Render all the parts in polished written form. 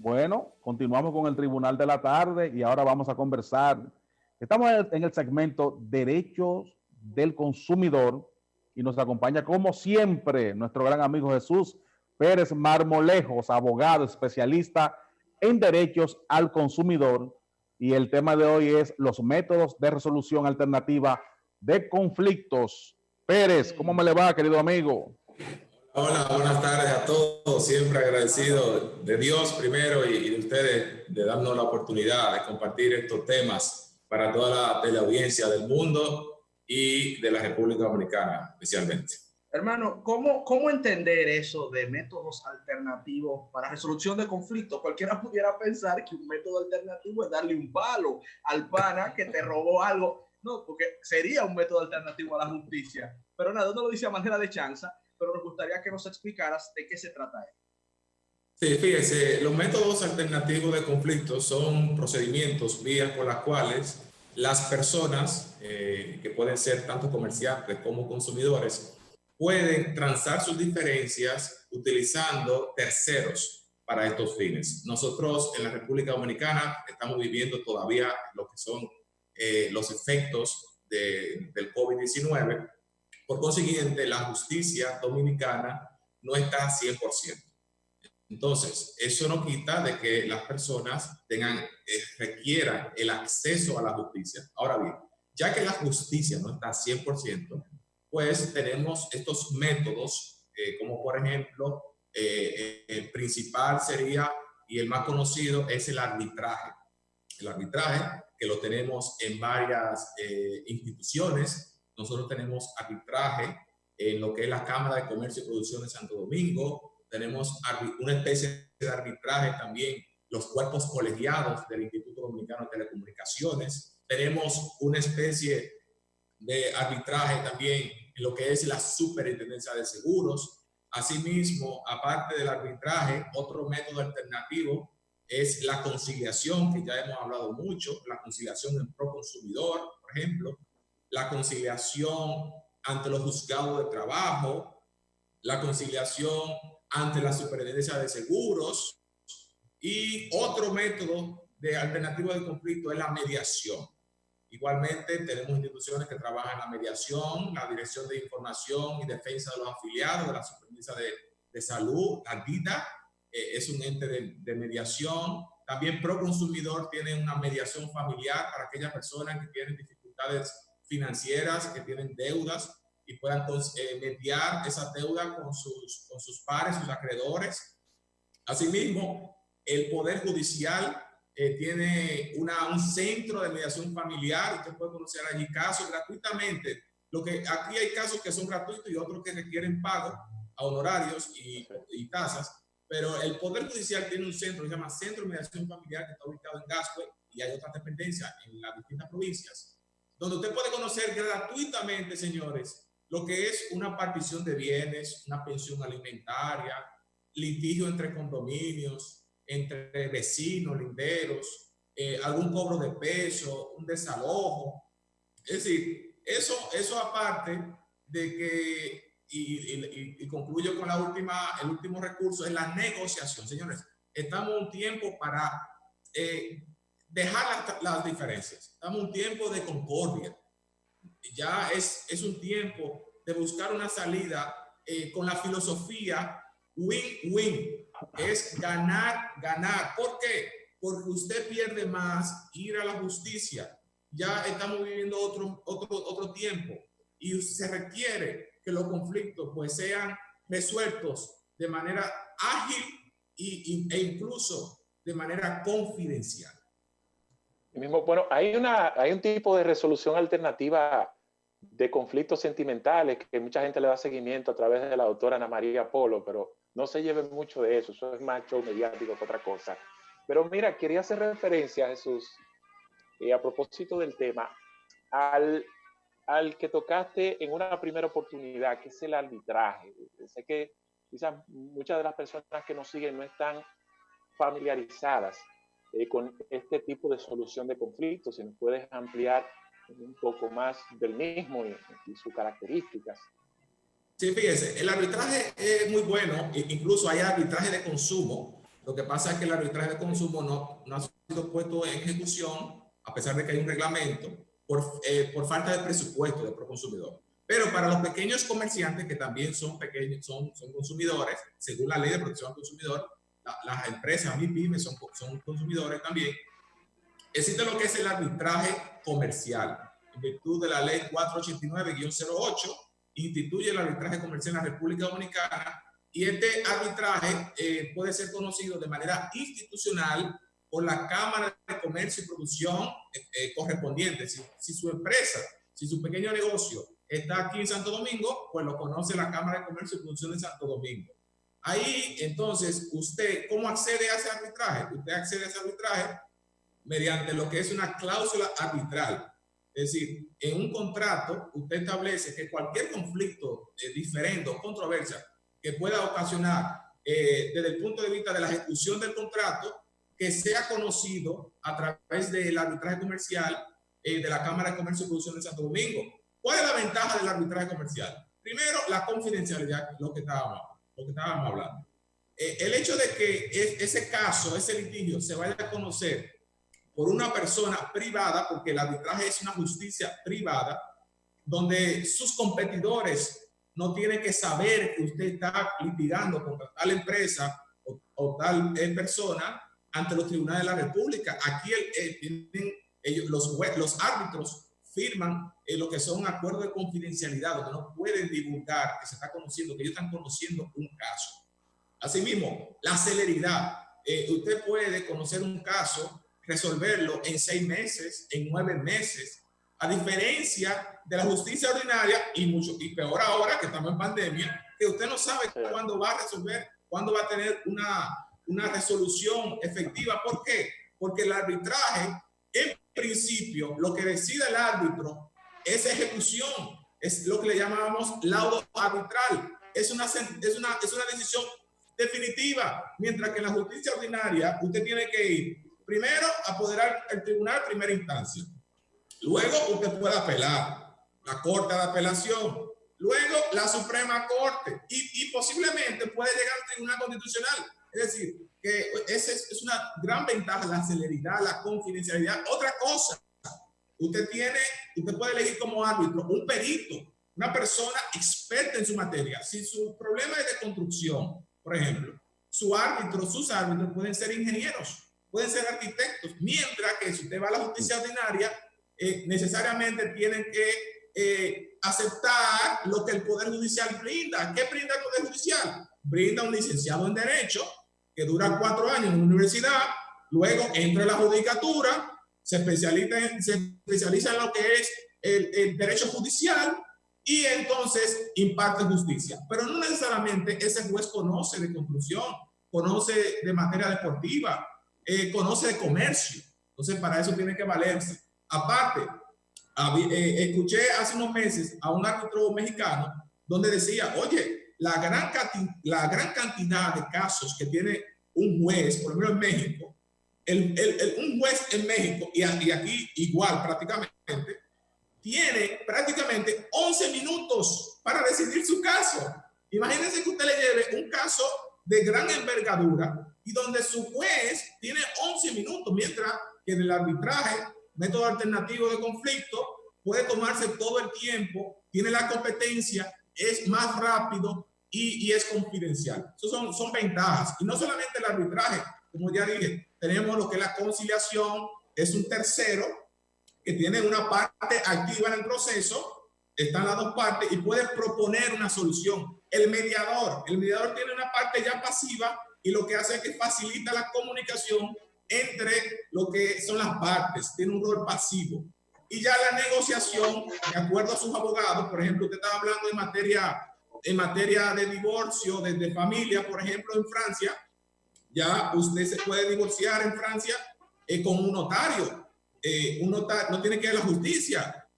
Bueno, continuamos con el Tribunal de la Tarde y ahora vamos a conversar. Estamos en el segmento Derechos del Consumidor y nos acompaña, como siempre, nuestro gran amigo Jesús Pérez Marmolejos, abogado especialista en derechos al consumidor. Y el tema de hoy es los métodos de resolución alternativa de conflictos. Pérez, ¿cómo me le va, querido amigo? Hola, buenas tardes a todos. Siempre agradecido de Dios primero y de ustedes de darnos la oportunidad de compartir estos temas para toda la teleaudiencia del mundo y de la República Dominicana especialmente. Hermano, ¿cómo entender eso de métodos alternativos para resolución de conflictos? Cualquiera pudiera pensar que un método alternativo es darle un palo al pana que te robó algo. No, porque sería un método alternativo a la justicia. Pero nada, no lo dice a manera de chanza, pero nos gustaría que nos explicaras de qué se trata esto. Sí, fíjese, los métodos alternativos de conflictos son procedimientos, vías por las cuales las personas, que pueden ser tanto comerciantes como consumidores, pueden transar sus diferencias utilizando terceros para estos fines. Nosotros en la República Dominicana estamos viviendo todavía lo que son los efectos del COVID-19. Por consiguiente, la justicia dominicana no está 100%. Entonces, eso no quita de que las personas requieran el acceso a la justicia. Ahora bien, ya que la justicia no está 100%, pues tenemos estos métodos, como por ejemplo, el principal sería, y el más conocido, es el arbitraje. El arbitraje, que lo tenemos en varias instituciones. Nosotros tenemos arbitraje en lo que es la Cámara de Comercio y Producción de Santo Domingo. Tenemos una especie de arbitraje también, los cuerpos colegiados del Instituto Dominicano de Telecomunicaciones. Tenemos una especie de arbitraje también en lo que es la Superintendencia de Seguros. Asimismo, aparte del arbitraje, otro método alternativo es la conciliación, que ya hemos hablado mucho, la conciliación en pro consumidor, por ejemplo, la conciliación ante los juzgados de trabajo, la conciliación ante la Superintendencia de Seguros, y otro método de alternativo de conflicto es la mediación. Igualmente tenemos instituciones que trabajan en la mediación, la Dirección de Información y Defensa de los Afiliados de la Superintendencia de Salud, la DIDA, es un ente de mediación. También Proconsumidor tiene una mediación familiar para aquellas personas que tienen dificultades financieras, que tienen deudas y puedan mediar esa deuda con sus pares, sus acreedores. Asimismo, el Poder Judicial tiene un centro de mediación familiar. Usted puede conocer allí casos gratuitamente. Aquí hay casos que son gratuitos y otros que requieren pago a honorarios y tasas, pero el Poder Judicial tiene un centro que se llama Centro de Mediación Familiar, que está ubicado en Gascue, y hay otras dependencias en las distintas provincias, donde usted puede conocer gratuitamente, señores, lo que es una partición de bienes, una pensión alimentaria, litigio entre condominios, entre vecinos, linderos, algún cobro de peso, un desalojo. Es decir, eso aparte de que, y concluyo con el último recurso, es la negociación. Señores, estamos en un tiempo para dejar las diferencias. Estamos en un tiempo de concordia. Ya es un tiempo de buscar una salida con la filosofía win-win. Es ganar, ganar. ¿Por qué? Porque usted pierde más ir a la justicia. Ya estamos viviendo otro tiempo y se requiere que los conflictos pues sean resueltos de manera ágil e incluso de manera confidencial. Bueno, hay un tipo de resolución alternativa de conflictos sentimentales que mucha gente le da seguimiento a través de la doctora Ana María Polo, pero no se lleve mucho de eso es más show mediático que otra cosa. Pero mira, quería hacer referencia, Jesús, a propósito del tema, al que tocaste en una primera oportunidad, que es el arbitraje. Sé que quizás muchas de las personas que nos siguen no están familiarizadas con este tipo de solución de conflictos. Si nos puedes ampliar un poco más del mismo y sus características. Sí, fíjese, el arbitraje es muy bueno, incluso hay arbitraje de consumo, Lo que pasa es que el arbitraje de consumo no ha sido puesto en ejecución, a pesar de que hay un reglamento, por falta de presupuesto del Proconsumidor. Pero para los pequeños comerciantes, que también son pequeños, son consumidores, según la Ley de Protección al Consumidor, las empresas, MIPYME, son consumidores también, existe lo que es el arbitraje comercial. En virtud de la Ley 489-08, instituye el arbitraje comercial en la República Dominicana, y este arbitraje puede ser conocido de manera institucional por la Cámara de Comercio y Producción correspondiente. Si su empresa, si su pequeño negocio está aquí en Santo Domingo, pues lo conoce la Cámara de Comercio y Producción de Santo Domingo. Ahí, entonces, usted, ¿cómo accede a ese arbitraje? Usted accede a ese arbitraje mediante lo que es una cláusula arbitral. Es decir, en un contrato, usted establece que cualquier conflicto diferente o controversia que pueda ocasionar desde el punto de vista de la ejecución del contrato, que sea conocido a través del arbitraje comercial de la Cámara de Comercio y Producción de Santo Domingo. ¿Cuál es la ventaja del arbitraje comercial? Primero, la confidencialidad, lo que estábamos hablando. El hecho de que ese caso, ese litigio, se vaya a conocer por una persona privada, porque el arbitraje es una justicia privada, donde sus competidores no tienen que saber que usted está litigando contra tal empresa o tal persona ante los tribunales de la República. Aquí los árbitros firman lo que son acuerdos de confidencialidad, donde no pueden divulgar que se está conociendo, que ellos están conociendo un caso. Asimismo, la celeridad. Usted puede conocer un caso, resolverlo en 6 meses, en 9 meses, a diferencia de la justicia ordinaria y peor ahora que estamos en pandemia, que usted no sabe cuándo va a resolver, cuándo va a tener una resolución efectiva. ¿Por qué? Porque el arbitraje, en principio, lo que decide el árbitro es ejecución, es lo que le llamamos laudo arbitral, es una decisión definitiva, mientras que en la justicia ordinaria usted tiene que ir primero a apoderar el tribunal de primera instancia, luego usted puede apelar, la Corte de Apelación, luego la Suprema Corte y posiblemente puede llegar al Tribunal Constitucional. Es decir, que esa es una gran ventaja, la celeridad, la confidencialidad. Otra cosa, usted puede elegir como árbitro un perito, una persona experta en su materia. Si su problema es de construcción, por ejemplo, sus árbitros pueden ser ingenieros, pueden ser arquitectos, mientras que si usted va a la justicia ordinaria, necesariamente tienen que aceptar lo que el Poder Judicial brinda. ¿Qué brinda el Poder Judicial? Brinda un licenciado en Derecho que dura 4 años en una universidad, luego entra en la judicatura, se especializa en lo que es el derecho judicial y entonces imparte justicia. Pero no necesariamente ese juez conoce de construcción, conoce de materia deportiva, conoce de comercio. Entonces, para eso tiene que valerse. Aparte, escuché hace unos meses a un árbitro mexicano donde decía, oye, la gran cantidad de casos que tiene un juez, por ejemplo en México, un juez en México, y aquí igual prácticamente, tiene prácticamente 11 minutos para decidir su caso. Imagínense que usted le lleve un caso de gran envergadura y donde su juez tiene 11 minutos, mientras que en el arbitraje, método alternativo de conflicto, puede tomarse todo el tiempo, tiene la competencia, es más rápido y es confidencial. Esas son ventajas. Y no solamente el arbitraje, como ya dije, tenemos lo que es la conciliación, es un tercero que tiene una parte activa en el proceso, están las dos partes y puede proponer una solución. El mediador tiene una parte ya pasiva y lo que hace es que facilita la comunicación entre lo que son las partes, tiene un rol pasivo. Y ya la negociación, de acuerdo a sus abogados, por ejemplo, usted estaba hablando en materia de divorcio, de familia, por ejemplo, en Francia, ya usted se puede divorciar en Francia con un notario. Un notario no tiene que ir a la justicia.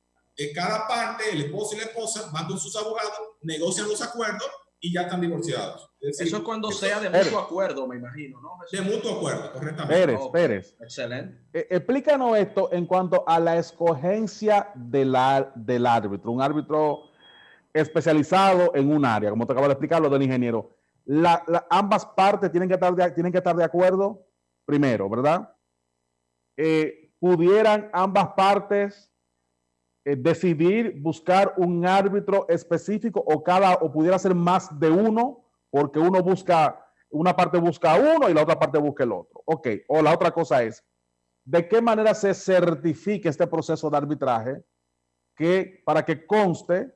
Cada parte, el esposo y la esposa, van con sus abogados, negocian los acuerdos y ya están divorciados. Es decir, eso es cuando sea de mutuo acuerdo, me imagino, ¿no? De mutuo acuerdo, correctamente. Pérez. Excelente. Explícanos esto en cuanto a la escogencia del árbitro, un árbitro especializado en un área, como te acabo de explicar lo del ingeniero. ambas partes tienen que estar de acuerdo primero, ¿verdad? Pudieran ambas partes decidir buscar un árbitro específico o pudiera ser más de uno, porque una parte busca a uno y la otra parte busca el otro. Ok, o la otra cosa es, ¿de qué manera se certifica este proceso de arbitraje para que conste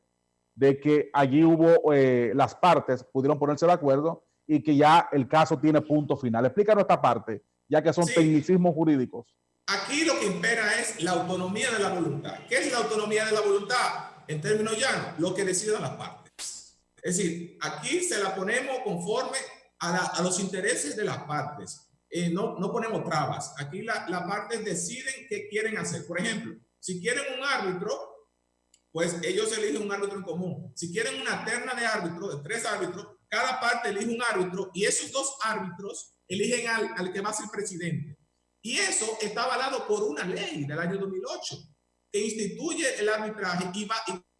de que allí hubo, las partes pudieron ponerse de acuerdo y que ya el caso tiene punto final? Explícanos esta parte, ya que son tecnicismos jurídicos. Aquí lo que impera es la autonomía de la voluntad. ¿Qué es la autonomía de la voluntad? En términos llanos, lo que decidan las partes. Es decir, aquí se la ponemos conforme a los intereses de las partes. No ponemos trabas. Aquí las partes deciden qué quieren hacer. Por ejemplo, si quieren un árbitro, pues ellos eligen un árbitro en común. Si quieren una terna de árbitros, de 3 árbitros, cada parte elige un árbitro y esos 2 árbitros eligen al que va a ser presidente. Y eso está avalado por una ley del año 2008 que instituye el arbitraje y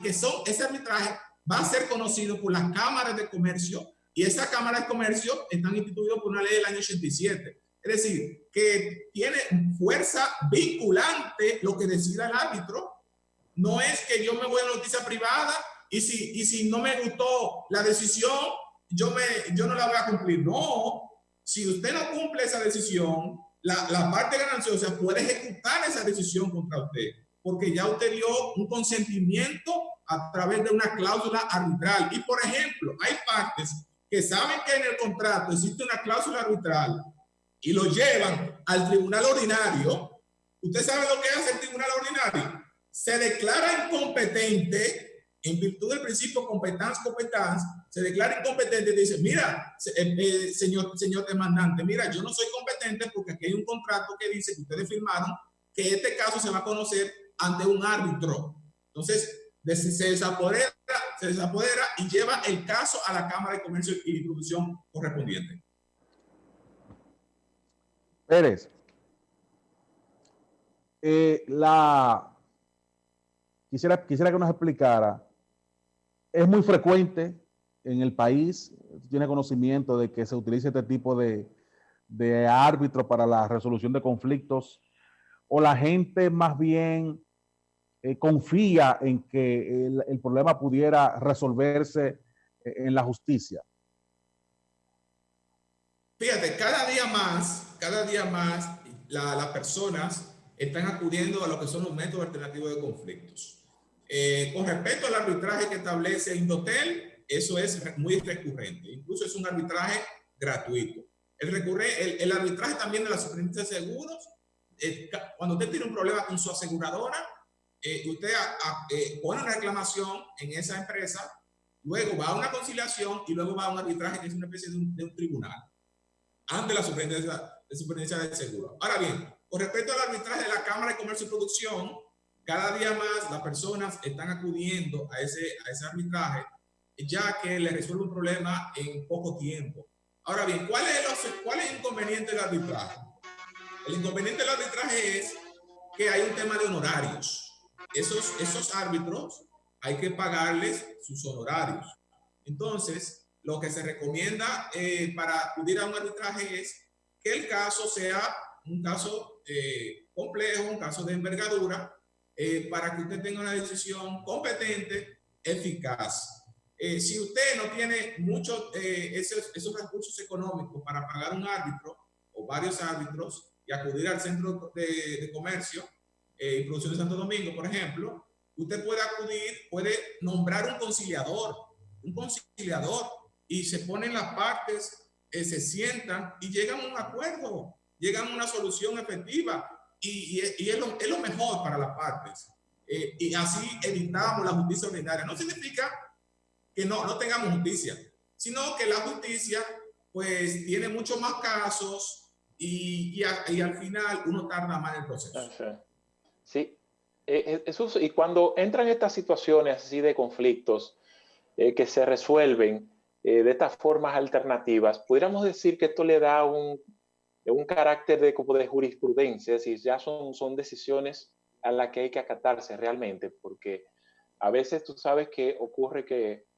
ese arbitraje va a ser conocido por las cámaras de comercio y esas cámaras de comercio están instituidas por una ley del año 87. Es decir, que tiene fuerza vinculante lo que decida el árbitro. No es que yo me voy a la noticia privada y si no me gustó la decisión, yo no la voy a cumplir. No, si usted no cumple esa decisión, la parte gananciosa puede ejecutar esa decisión contra usted, porque ya usted dio un consentimiento a través de una cláusula arbitral. Y, por ejemplo, hay partes que saben que en el contrato existe una cláusula arbitral y lo llevan al tribunal ordinario. ¿Usted sabe lo que hace el tribunal ordinario? Se declara incompetente en virtud del principio competence, se declara incompetente y dice, mira, señor demandante, mira, yo no soy competente porque aquí hay un contrato que dice que ustedes firmaron que este caso se va a conocer ante un árbitro. Entonces, se desapodera y lleva el caso a la Cámara de Comercio y Distribución correspondiente. Pérez, quisiera que nos explicara, es muy frecuente en el país, tiene conocimiento de que se utilice este tipo de árbitro para la resolución de conflictos, o la gente más bien confía en que el problema pudiera resolverse en la justicia. Fíjate, cada día más las personas están acudiendo a lo que son los métodos alternativos de conflictos. Con respecto al arbitraje que establece Indotel, eso es muy recurrente. Incluso es un arbitraje gratuito. El arbitraje también de la Superintendencia de Seguros, cuando usted tiene un problema con su aseguradora, usted pone una reclamación en esa empresa, luego va a una conciliación y luego va a un arbitraje que es una especie de un tribunal ante la Superintendencia de Seguros. Ahora bien, con respecto al arbitraje de la Cámara de Comercio y Producción, cada día más las personas están acudiendo a ese arbitraje, ya que le resuelve un problema en poco tiempo. Ahora bien, ¿cuál es el inconveniente del arbitraje? El inconveniente del arbitraje es que hay un tema de honorarios. Esos árbitros hay que pagarles sus honorarios. Entonces, lo que se recomienda para acudir a un arbitraje es que el caso sea un caso complejo, un caso de envergadura, para que usted tenga una decisión competente, eficaz. Si usted no tiene esos recursos económicos para pagar un árbitro o varios árbitros y acudir al Centro de Comercio y Producción de Santo Domingo, por ejemplo, usted puede nombrar un conciliador, y se ponen las partes, se sientan y llegan a un acuerdo, llegan a una solución efectiva y es lo mejor para las partes. Y así evitamos la justicia ordinaria. No significa que no tengamos justicia, sino que la justicia pues tiene muchos más casos y al final uno tarda más en el proceso. Sí, y cuando entran estas situaciones así de conflictos que se resuelven de estas formas alternativas, pudiéramos decir que esto le da un carácter como de jurisprudencia, es decir, ya son decisiones a las que hay que acatarse realmente, porque a veces tú sabes que ocurre que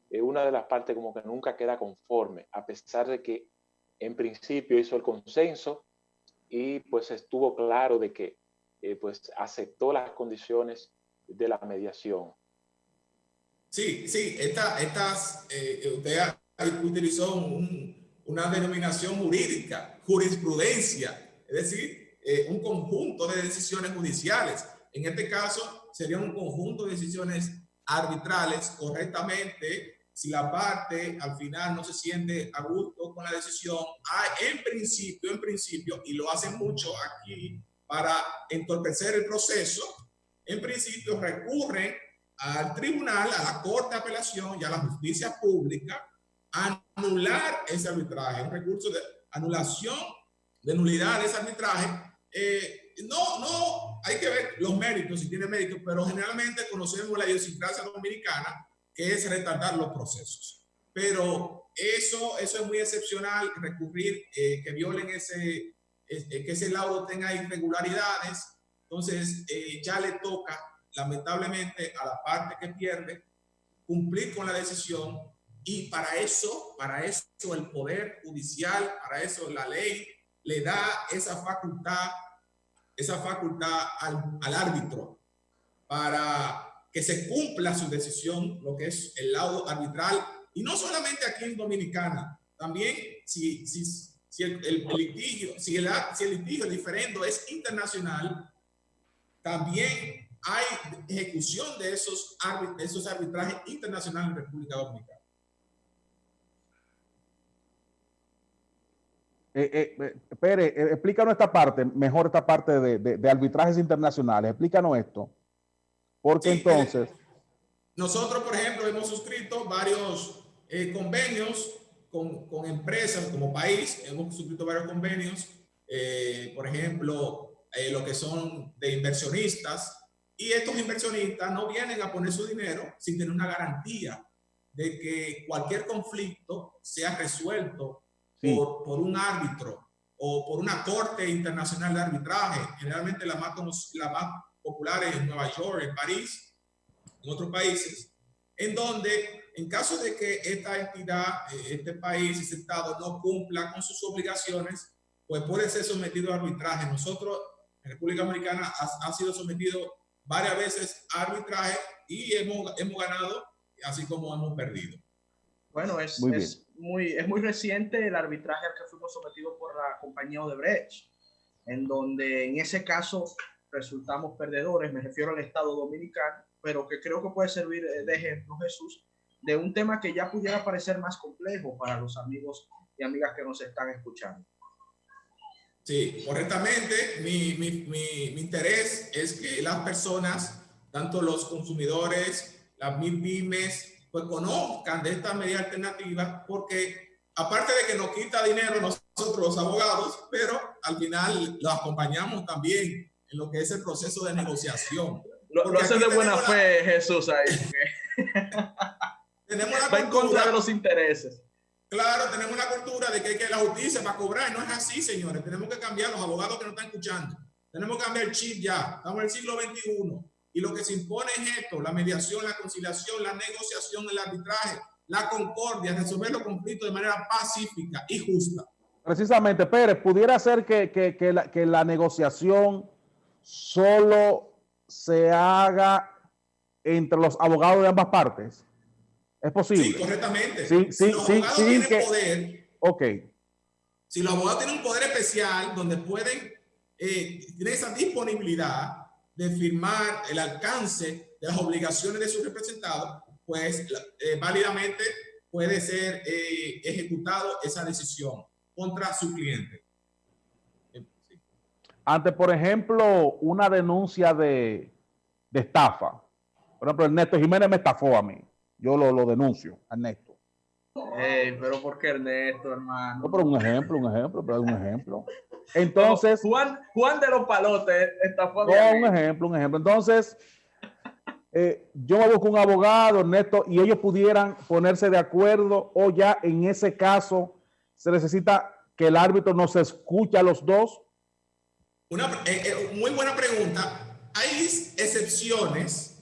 una de las partes como que nunca queda conforme, a pesar de que en principio hizo el consenso y pues estuvo claro de que pues aceptó las condiciones de la mediación. Sí, usted utilizó una denominación jurídica, jurisprudencia, es decir, un conjunto de decisiones judiciales. En este caso, sería un conjunto de decisiones arbitrales correctamente. Si la parte al final no se siente a gusto con la decisión, en principio, y lo hacen mucho aquí para entorpecer el proceso, en principio recurren al tribunal, a la Corte de Apelación y a la justicia pública a anular ese arbitraje, un recurso de anulación, de nulidad de ese arbitraje. No hay que ver los méritos, si tiene méritos, pero generalmente conocemos la idiosincrasia dominicana, que es retardar los procesos. Pero eso es muy excepcional, recurrir, que violen que ese laudo tenga irregularidades. Entonces, ya le toca, lamentablemente, a la parte que pierde cumplir con la decisión, y para eso el Poder Judicial, para eso la ley le da esa facultad al árbitro para que se cumpla su decisión, lo que es el laudo arbitral, y no solamente aquí en Dominicana, también si el litigio, el diferendo es internacional, también hay ejecución de esos arbitrajes internacionales en República Dominicana. Pérez, explícanos esta parte, mejor esta parte de arbitrajes internacionales. Explícanos esto. Porque sí, entonces... Nosotros, por ejemplo, hemos suscrito varios convenios con empresas como país. Hemos suscrito varios convenios, por ejemplo, lo que son de inversionistas. Y estos inversionistas no vienen a poner su dinero sin tener una garantía de que cualquier conflicto sea resuelto por un árbitro o por una corte internacional de arbitraje. Generalmente la más popular es en Nueva York, en París, en otros países, en donde en caso de que esta entidad, este país, ese estado no cumpla con sus obligaciones, pues puede ser sometido a arbitraje. Nosotros, en República Dominicana, ha sido sometido varias veces a arbitraje y hemos ganado, así como hemos perdido. Bueno, es muy reciente el arbitraje al que fuimos sometidos por la compañía Odebrecht, en donde en ese caso resultamos perdedores, me refiero al Estado Dominicano, pero que creo que puede servir de ejemplo, Jesús, de un tema que ya pudiera parecer más complejo para los amigos y amigas que nos están escuchando. Sí, correctamente. Mi interés es que las personas, tanto los consumidores, las pymes, pues conozcan de esta medida alternativa, porque aparte de que nos quita dinero nosotros los abogados, pero al final los acompañamos también en lo que es el proceso de negociación. Lo hace de buena fe, Jesús, ahí. Tenemos la va en contra de los intereses. Claro, tenemos una cultura de que hay que la justicia para cobrar. No es así, señores. Tenemos que cambiar, los abogados que nos están escuchando. Tenemos que cambiar el chip ya. Estamos en el siglo XXI. Y lo que se impone es esto: la mediación, la conciliación, la negociación, el arbitraje, la concordia, resolver los conflictos de manera pacífica y justa. Precisamente, Pérez, pudiera ser que la negociación solo se haga entre los abogados de ambas partes. ¿Es posible? Sí, correctamente. Si los abogados tienen poder, si los abogados tienen un poder especial donde pueden tener esa disponibilidad de firmar el alcance de las obligaciones de sus representados, pues válidamente puede ser ejecutado esa decisión contra su cliente. Ante, por ejemplo, una denuncia de estafa. Por ejemplo, Ernesto Jiménez me estafó a mí. Yo lo denuncio, Ernesto. Pero ¿por qué Ernesto, hermano? No, pero un ejemplo. Entonces... Juan de los Palotes estafó a mí. No, un ejemplo. Entonces, yo me busco un abogado, Ernesto, y ellos pudieran ponerse de acuerdo, o ya en ese caso se necesita que el árbitro nos escuche a los dos. Una muy buena pregunta. Hay excepciones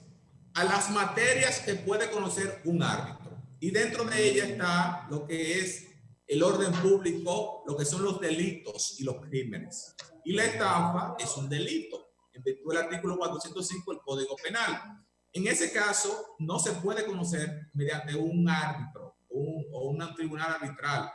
a las materias que puede conocer un árbitro. y dentro de ella está lo que es el orden público, lo que son los delitos y los crímenes. Y la estafa es un delito, en virtud del artículo 405 del Código Penal. En ese caso, no se puede conocer mediante un árbitro o un tribunal arbitral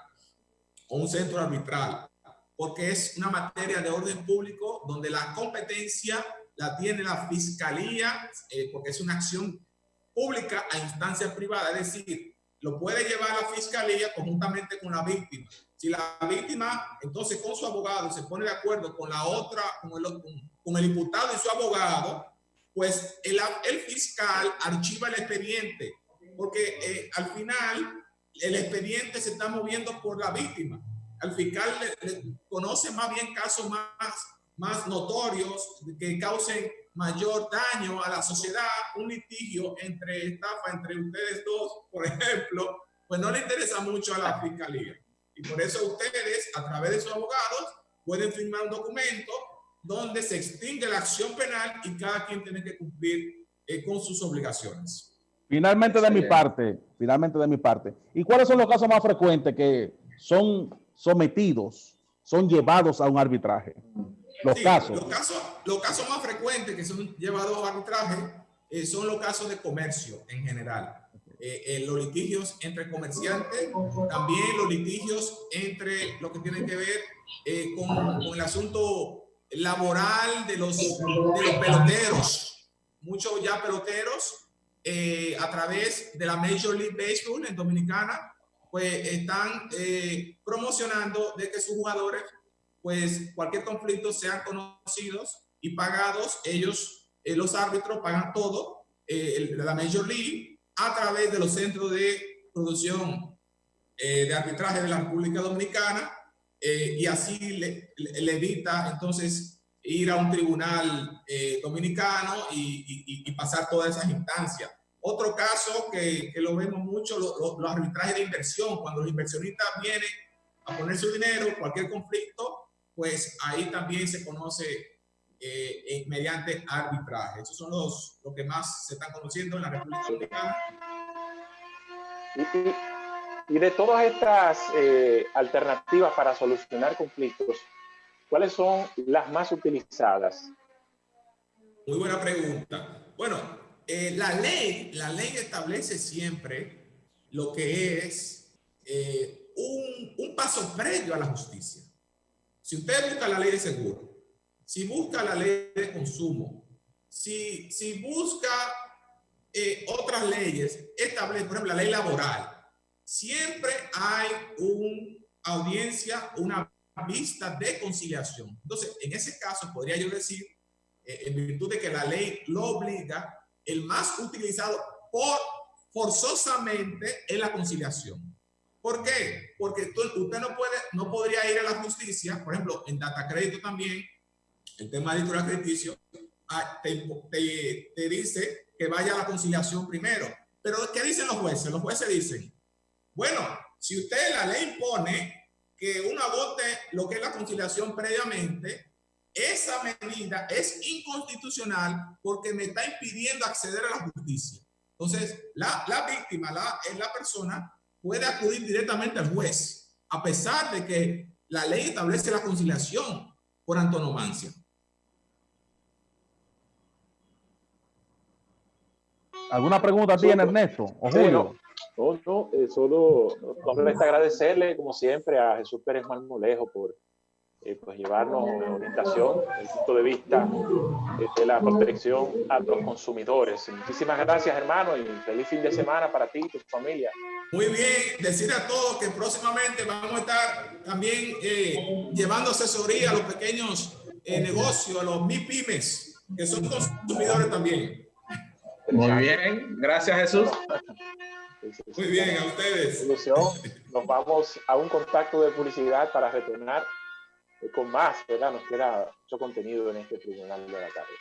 o un centro arbitral, porque es una materia de orden público donde la competencia la tiene la fiscalía, porque es una acción pública a instancia privada, es decir, lo puede llevar la fiscalía conjuntamente con la víctima. Si la víctima, entonces con su abogado se pone de acuerdo con la otra, con el imputado y su abogado, pues el fiscal archiva el expediente, porque al final el expediente se está moviendo por la víctima. Al fiscal le conoce más bien casos más notorios que causen mayor daño a la sociedad. Un litigio entre estafa entre ustedes dos, por ejemplo, pues no le interesa mucho a la fiscalía. Y por eso ustedes, a través de sus abogados, pueden firmar un documento donde se extingue la acción penal y cada quien tiene que cumplir con sus obligaciones. Finalmente de mi parte, ¿y cuáles son los casos más frecuentes que son sometidos, son llevados a un arbitraje? Los casos más frecuentes que son llevados a arbitraje son los casos de comercio en general. Los litigios entre comerciantes, también los litigios entre lo que tiene que ver con el asunto laboral de los peloteros. Muchos ya peloteros a través de la Major League Baseball en Dominicana, pues están promocionando de que sus jugadores, pues cualquier conflicto, sean conocidos y pagados. Ellos, los árbitros, pagan todo, la Major League, a través de los centros de producción de arbitraje de la República Dominicana, y así le evita entonces ir a un tribunal dominicano y pasar todas esas instancias. Otro caso que lo vemos mucho, los arbitrajes de inversión. Cuando los inversionistas vienen a poner su dinero, cualquier conflicto, pues ahí también se conoce mediante arbitraje. Esos son los que más se están conociendo en la República Dominicana. Y de todas estas alternativas para solucionar conflictos, ¿cuáles son las más utilizadas? Muy buena pregunta. Bueno, la ley establece siempre lo que es un paso previo a la justicia. Si usted busca la ley de seguro, si busca la ley de consumo, si busca otras leyes, establece, por ejemplo, la ley laboral, siempre hay una audiencia, una vista de conciliación. Entonces, en ese caso, podría yo decir, en virtud de que la ley lo obliga, el más utilizado forzosamente es la conciliación. ¿Por qué? Porque usted no podría ir a la justicia, por ejemplo, en data crédito también, el tema de editorial crediticio, te dice que vaya a la conciliación primero. Pero ¿qué dicen los jueces? Los jueces dicen, bueno, si usted la ley impone que uno agote lo que es la conciliación previamente, esa medida es inconstitucional porque me está impidiendo acceder a la justicia. Entonces, la víctima, la persona, puede acudir directamente al juez, a pesar de que la ley establece la conciliación por antonomasia. ¿Alguna pregunta tiene Ernesto o Julio? Solo simplemente agradecerle, como siempre, a Jesús Pérez Marmolejo por pues llevarnos una orientación desde el punto de vista de la protección a los consumidores. Muchísimas gracias, hermano, y feliz fin de semana para ti y tu familia. Muy bien, decir a todos que próximamente vamos a estar también llevando asesoría a los pequeños negocios, a los MIPYMES, que son consumidores también. Muy bien, gracias, Jesús. Muy bien, a ustedes. Nos vamos a un contacto de publicidad para retornar con más, ¿verdad? Nos queda mucho contenido en este Tribunal de la Tarde.